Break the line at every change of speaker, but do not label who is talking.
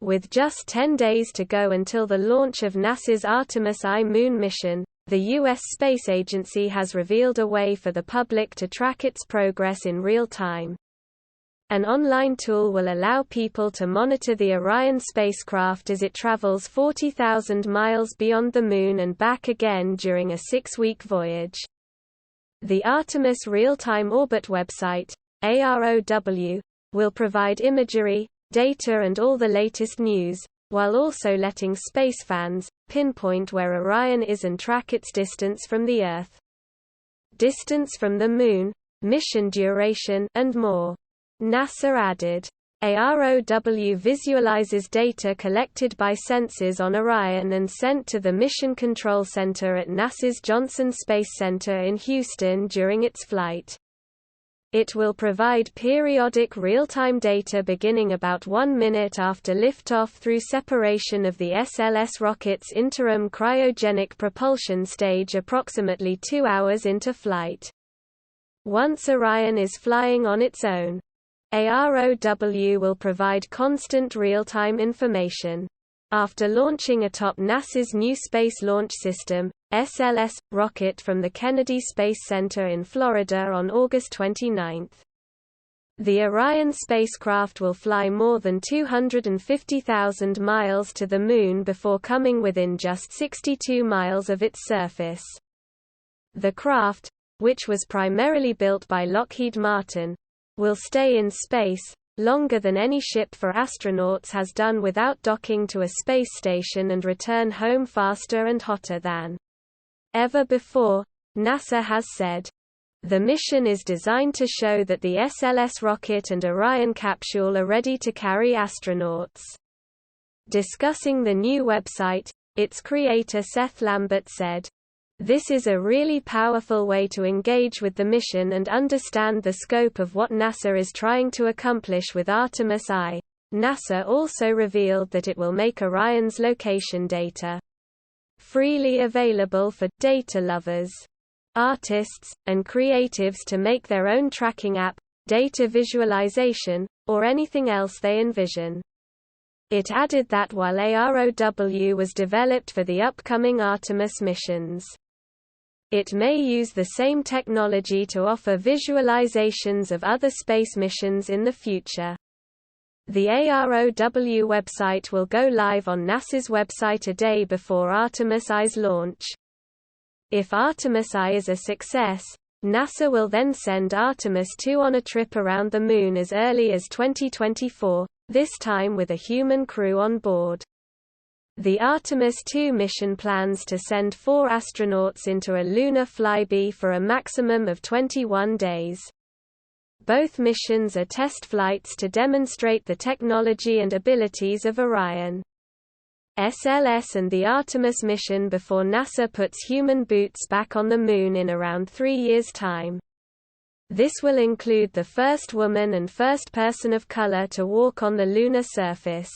With just 10 days to go until the launch of NASA's Artemis I moon mission, the U.S. Space Agency has revealed a way for the public to track its progress in real time. An online tool will allow people to monitor the Orion spacecraft as it travels 40,000 miles beyond the Moon and back again during a 6-week voyage. The Artemis Real-Time Orbit website, AROW, will provide imagery, data and all the latest news, while also letting space fans pinpoint where Orion is and track its distance from the Earth, distance from the Moon, mission duration, and more. NASA added, AROW visualizes data collected by sensors on Orion and sent to the Mission Control Center at NASA's Johnson Space Center in Houston during its flight. It will provide periodic real-time data beginning about 1 minute after liftoff through separation of the SLS rocket's interim cryogenic propulsion stage approximately 2 hours into flight. Once Orion is flying on its own, AROW will provide constant real-time information. After launching atop NASA's new Space Launch System (SLS) rocket from the Kennedy Space Center in Florida on August 29. The Orion spacecraft will fly more than 250,000 miles to the Moon before coming within just 62 miles of its surface. The craft, which was primarily built by Lockheed Martin, will stay in space longer than any ship for astronauts has done without docking to a space station and return home faster and hotter than ever before, NASA has said. The mission is designed to show that the SLS rocket and Orion capsule are ready to carry astronauts. Discussing the new website, its creator Seth Lambert said, "This is a really powerful way to engage with the mission and understand the scope of what NASA is trying to accomplish with Artemis I." NASA also revealed that it will make Orion's location data freely available for data lovers, artists, and creatives to make their own tracking app, data visualization, or anything else they envision. It added that while AROW was developed for the upcoming Artemis missions, it may use the same technology to offer visualizations of other space missions in the future. The AROW website will go live on NASA's website a day before Artemis I's launch. If Artemis I is a success, NASA will then send Artemis II on a trip around the Moon as early as 2024, this time with a human crew on board. The Artemis II mission plans to send 4 astronauts into a lunar flyby for a maximum of 21 days. Both missions are test flights to demonstrate the technology and abilities of Orion SLS and the Artemis mission before NASA puts human boots back on the Moon in around 3 years' time. This will include the first woman and first person of color to walk on the lunar surface.